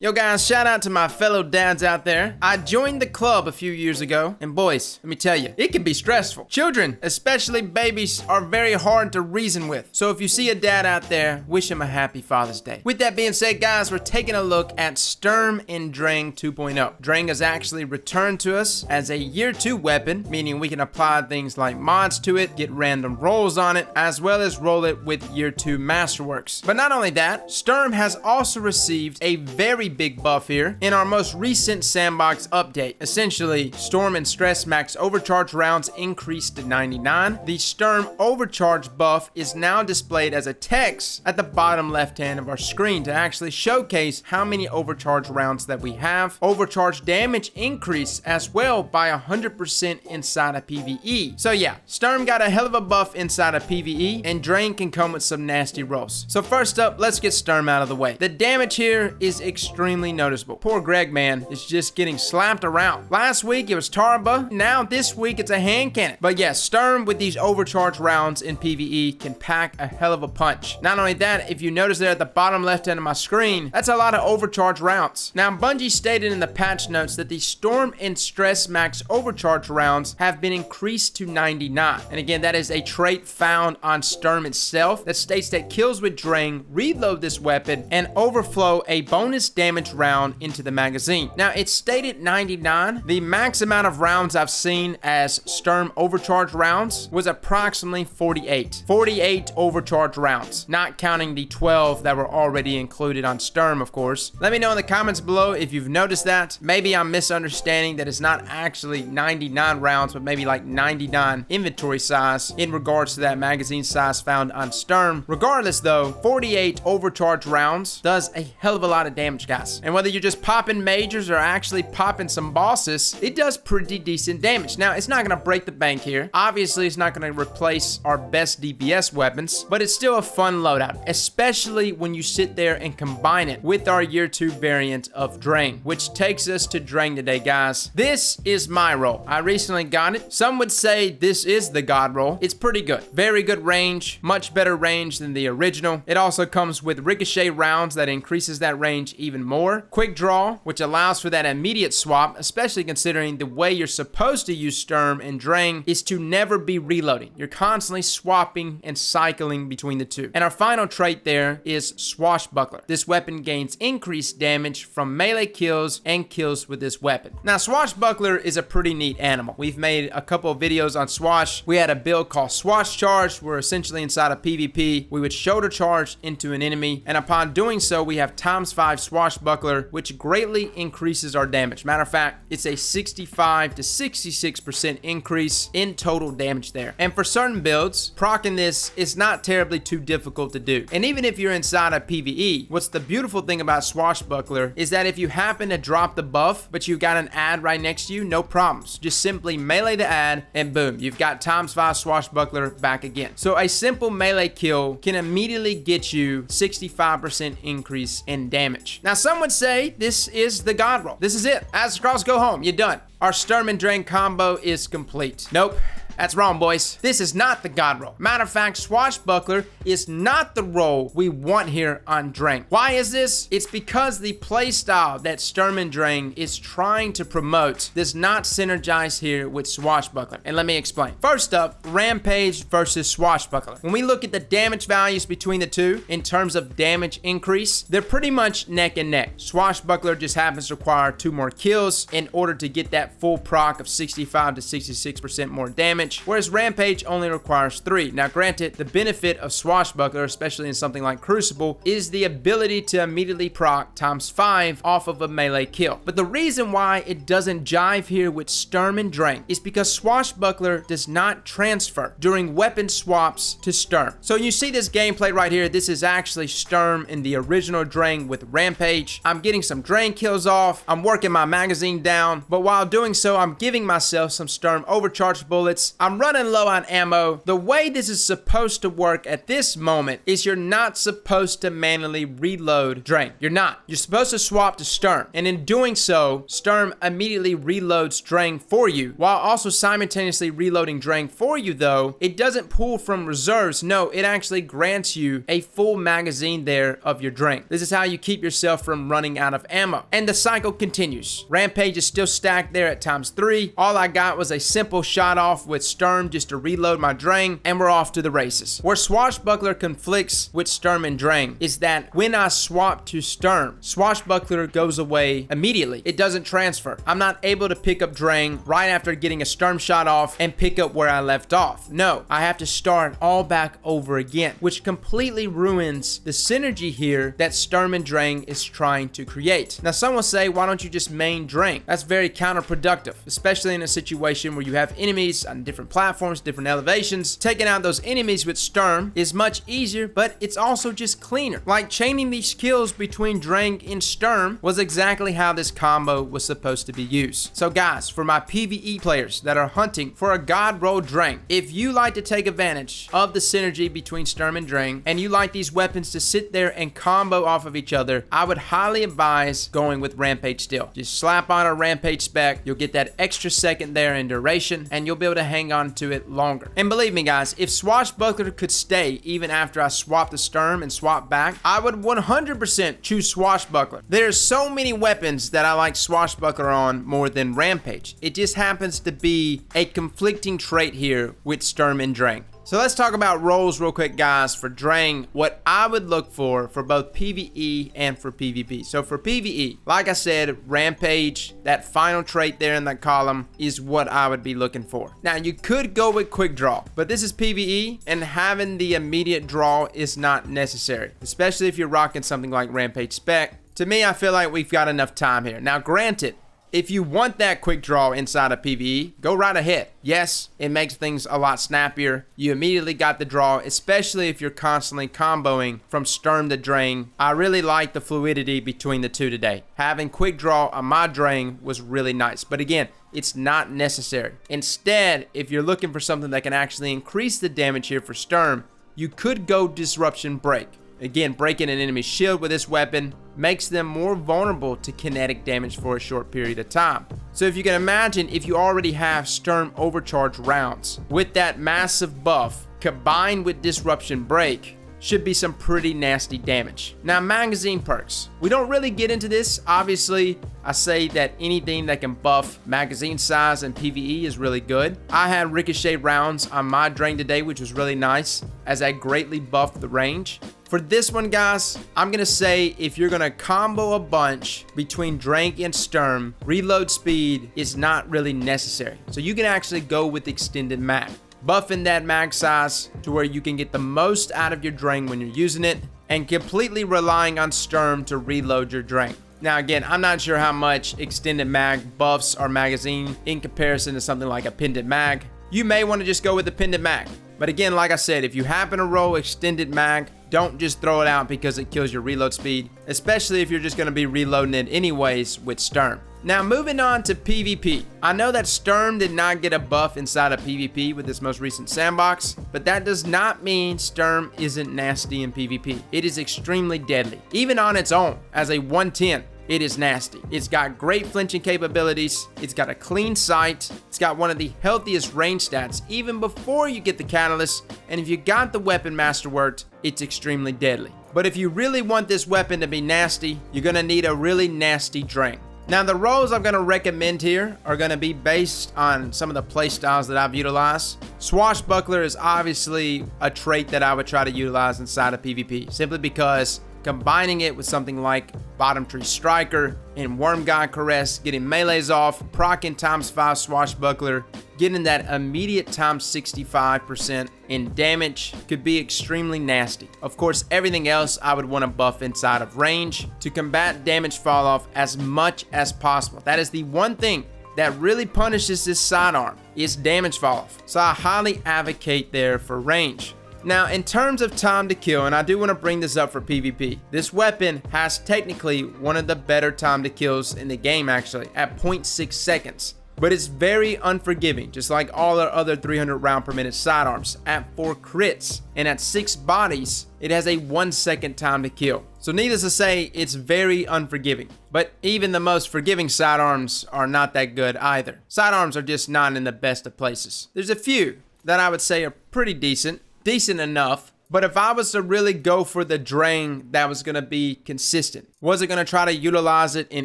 Yo guys, shout out to my fellow dads out there. I joined the club a few years ago, and boys, let me tell you, it can be stressful. Children, especially babies, are very hard to reason with. So if you see a dad out there, wish him a happy Father's Day. With that being said, guys, we're taking a look at Sturm Drang 2.0. Drang has actually returned to us as a year 2 weapon, meaning we can apply things like mods to it, get random rolls on it, as well as roll it with year 2 masterworks. But not only that, Sturm has also received a very big buff here in our most recent Sandbox update. Essentially, Storm and Stress max overcharge rounds increased to 99. The Sturm overcharge buff is now displayed as a text at the bottom left hand of our screen to actually showcase how many overcharge rounds that we have. Overcharge damage increase as well by 100% inside of PvE. So yeah, Sturm got a hell of a buff inside of PvE, and Drang can come with some nasty rolls. So first up, let's get Sturm out of the way. The damage here is extremely noticeable. Poor Greg, man, is just getting slapped around. Last week it was Tarba, now this week it's a hand cannon. But yes, Sturm with these overcharge rounds in PvE can pack a hell of a punch. Not only that, if you notice there at the bottom left hand of my screen, that's a lot of overcharge rounds. Now, Bungie stated in the patch notes that the Storm and Stress max overcharge rounds have been increased to 99. And again, that is a trait found on Sturm itself that states that kills with Drang reload this weapon and overflow a bonus damage round into the magazine. Now, it's stated 99. The max amount of rounds I've seen as Sturm overcharge rounds was approximately 48. 48 overcharge rounds, not counting the 12 that were already included on Sturm, of course. Let me know in the comments below if you've noticed that. Maybe I'm misunderstanding that it's not actually 99 rounds, but maybe like 99 inventory size in regards to that magazine size found on Sturm. Regardless though, 48 overcharge rounds does a hell of a lot of damage, guys. And whether you're just popping majors or actually popping some bosses, it does pretty decent damage. Now, it's not going to break the bank here. Obviously, it's not going to replace our best DPS weapons, but it's still a fun loadout, especially when you sit there and combine it with our year 2 variant of Drang, which takes us to Drang today, guys. This is my roll. I recently got it. Some would say this is the god roll. It's pretty good. Very good range, much better range than the original. It also comes with ricochet rounds that increases that range even more. Quick draw, which allows for that immediate swap, especially considering the way you're supposed to use Sturm and Drang is to never be reloading. You're constantly swapping and cycling between the two. And our final trait there is Swashbuckler. This weapon gains increased damage from melee kills and kills with this weapon. Now, Swashbuckler is a pretty neat animal. We've made a couple of videos on Swash. We had a build called Swash Charge, where essentially inside of PvP, we would shoulder charge into an enemy, and upon doing so, we have ×5 Swashbuckler, which greatly increases our damage. Matter of fact, it's a 65 to 66% increase in total damage there. And for certain builds, proccing this is not terribly too difficult to do. And even if you're inside of PvE, what's the beautiful thing about Swashbuckler is that if you happen to drop the buff, but you got an ad right next to you, no problems. Just simply melee the ad, and boom, you've got ×5 Swashbuckler back again. So a simple melee kill can immediately get you 65% increase in damage. Now, some would say this is the god roll. This is it. Aztecross, go home. You're done. Our Sturm and Drang combo is complete. Nope. That's wrong, boys. This is not the god roll. Matter of fact, Swashbuckler is not the roll we want here on Drang. Why is this? It's because the playstyle that Sturm and Drang is trying to promote does not synergize here with Swashbuckler. And let me explain. First up, Rampage versus Swashbuckler. When we look at the damage values between the two in terms of damage increase, they're pretty much neck and neck. Swashbuckler just happens to require 2 more kills in order to get that full proc of 65 to 66% more damage, whereas Rampage only requires 3. Now, granted, the benefit of Swashbuckler, especially in something like Crucible, is the ability to immediately proc ×5 off of a melee kill. But the reason why it doesn't jive here with Sturm and Drang is because Swashbuckler does not transfer during weapon swaps to Sturm. So you see this gameplay right here. This is actually Sturm in the original Drang with Rampage. I'm getting some Drang kills off. I'm working my magazine down, but while doing so, I'm giving myself some Sturm overcharge bullets, I'm running low on ammo. The way this is supposed to work at this moment is you're not supposed to manually reload Drang. You're not. You're supposed to swap to Sturm. And in doing so, Sturm immediately reloads Drang for you. While also simultaneously reloading Drang for you though, it doesn't pull from reserves. No, it actually grants you a full magazine there of your Drang. This is how you keep yourself from running out of ammo. And the cycle continues. Rampage is still stacked there at ×3. All I got was a simple shot off with Sturm just to reload my Drang, and we're off to the races. Where Swashbuckler conflicts with Sturm and Drang is that when I swap to Sturm, Swashbuckler goes away immediately. It doesn't transfer. I'm not able to pick up Drang right after getting a Sturm shot off and pick up where I left off. No, I have to start all back over again, which completely ruins the synergy here that Sturm and Drang is trying to create. Now some will say, why don't you just main Drang? That's very counterproductive, especially in a situation where you have enemies on different platforms, different elevations. Taking out those enemies with Sturm is much easier, but it's also just cleaner. Like chaining these kills between Drang and Sturm was exactly how this combo was supposed to be used. So guys, for my PvE players that are hunting for a god roll Drang, if you like to take advantage of the synergy between Sturm and Drang, and you like these weapons to sit there and combo off of each other, I would highly advise going with Rampage still. Just slap on a Rampage spec, you'll get that extra second there in duration, and you'll be able to hang on to it longer. And believe me guys, if Swashbuckler could stay even after I swap the Sturm and swap back, I would 100% choose Swashbuckler. There's so many weapons that I like Swashbuckler on more than Rampage. It just happens to be a conflicting trait here with Sturm and Drang. So let's talk about roles real quick, guys. For Drang, what I would look for both PvE and for PvP. So for PvE, like I said, Rampage, that final trait there in that column is what I would be looking for. Now, you could go with Quick Draw, but this is PvE, and having the immediate draw is not necessary, especially if you're rocking something like Rampage Spec. To me, I feel like we've got enough time here. Now, granted, if you want that quick draw inside of PvE, go right ahead. Yes, it makes things a lot snappier. You immediately got the draw, especially if you're constantly comboing from Sturm to Drang. I really like the fluidity between the two today. Having quick draw on my Drang was really nice. But again, it's not necessary. Instead, if you're looking for something that can actually increase the damage here for Sturm, you could go Disruption Break. Again, breaking an enemy's shield with this weapon makes them more vulnerable to kinetic damage for a short period of time. So if you can imagine, if you already have Sturm overcharge rounds, with that massive buff combined with Disruption Break, should be some pretty nasty damage. Now, magazine perks. We don't really get into this. Obviously, I say that anything that can buff magazine size and PvE is really good. I had ricochet rounds on my Drang today, which was really nice, as I greatly buffed the range. For this one, guys, I'm gonna say if you're gonna combo a bunch between Drang and Sturm, reload speed is not really necessary. So you can actually go with extended mag. Buffing that mag size to where you can get the most out of your Drang when you're using it, and completely relying on Sturm to reload your Drang. Now again, I'm not sure how much extended mag buffs our magazine in comparison to something like a pendant mag. You may want to just go with the pendant mag. But again, like I said, if you happen to roll extended mag, don't just throw it out because it kills your reload speed, especially if you're just going to be reloading it anyways with Sturm. Now moving on to PvP. I know that Sturm did not get a buff inside of PvP with this most recent sandbox, but that does not mean Sturm isn't nasty in PvP. It is extremely deadly. Even on its own, as a 110, it is nasty. It's got great flinching capabilities. It's got a clean sight. It's got one of the healthiest range stats even before you get the catalyst. And if you got the weapon masterworked, it's extremely deadly. But if you really want this weapon to be nasty, you're gonna need a really nasty Drang. Now the roles I'm gonna recommend here are gonna be based on some of the playstyles that I've utilized. Swashbuckler is obviously a trait that I would try to utilize inside of PvP, simply because combining it with something like Bottom Tree Striker and Worm God Caress, getting melees off, proccing ×5 Swashbuckler, getting that immediate ×65% in damage could be extremely nasty. Of course, everything else I would want to buff inside of range to combat damage fall off as much as possible. That is the one thing that really punishes this sidearm, is damage fall off. So I highly advocate there for range. Now, in terms of time to kill, and I do want to bring this up for PvP, this weapon has technically one of the better time to kills in the game actually, at 0.6 seconds. but it's very unforgiving, just like all our other 300 round per minute sidearms. At 4 crits and at 6 bodies, it has a 1 second time to kill. So needless to say, it's very unforgiving. But even the most forgiving sidearms are not that good either. Sidearms are just not in the best of places. There's a few that I would say are pretty decent enough. But if I was to really go for the Drang that was going to be consistent, wasn't going to try to utilize it in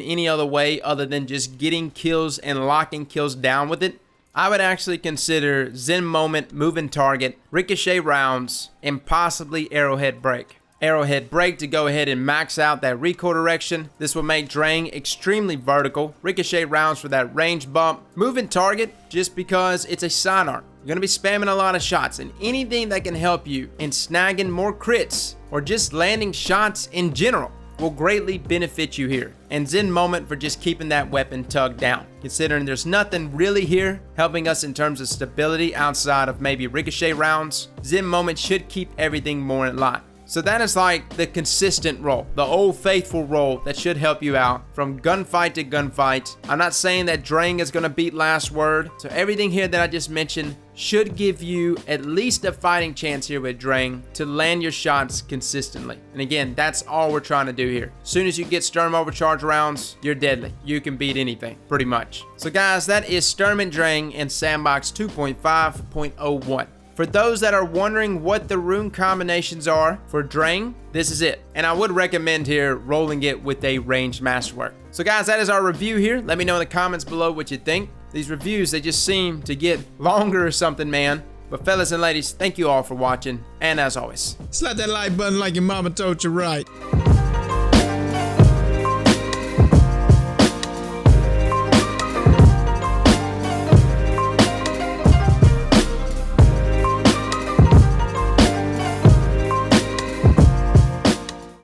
any other way other than just getting kills and locking kills down with it, I would actually consider Zen Moment, Moving Target, Ricochet Rounds, and possibly Arrowhead Break. Arrowhead Break to go ahead and max out that recoil direction. This will make Drang extremely vertical. Ricochet Rounds for that range bump. Moving Target just because it's a sidearm. You're going to be spamming a lot of shots, and anything that can help you in snagging more crits or just landing shots in general will greatly benefit you here. And Zen Moment for just keeping that weapon tugged down, considering there's nothing really here helping us in terms of stability outside of maybe Ricochet Rounds. Zen Moment should keep everything more in line. So that is like the consistent role, the old faithful role that should help you out from gunfight to gunfight. I'm not saying that Drang is going to beat Last Word. So everything here that I just mentioned should give you at least a fighting chance here with Drang to land your shots consistently. And again, that's all we're trying to do here. As soon as you get Sturm Overcharge rounds, you're deadly. You can beat anything, pretty much. So guys, that is Sturm and Drang in Sandbox 2.5.01. For those that are wondering what the rune combinations are for Drang, this is it. And I would recommend here rolling it with a ranged masterwork. So guys, that is our review here. Let me know in the comments below what you think. These reviews, they just seem to get longer or something, man. But fellas and ladies, thank you all for watching. And as always, slap that like button like your mama told you right.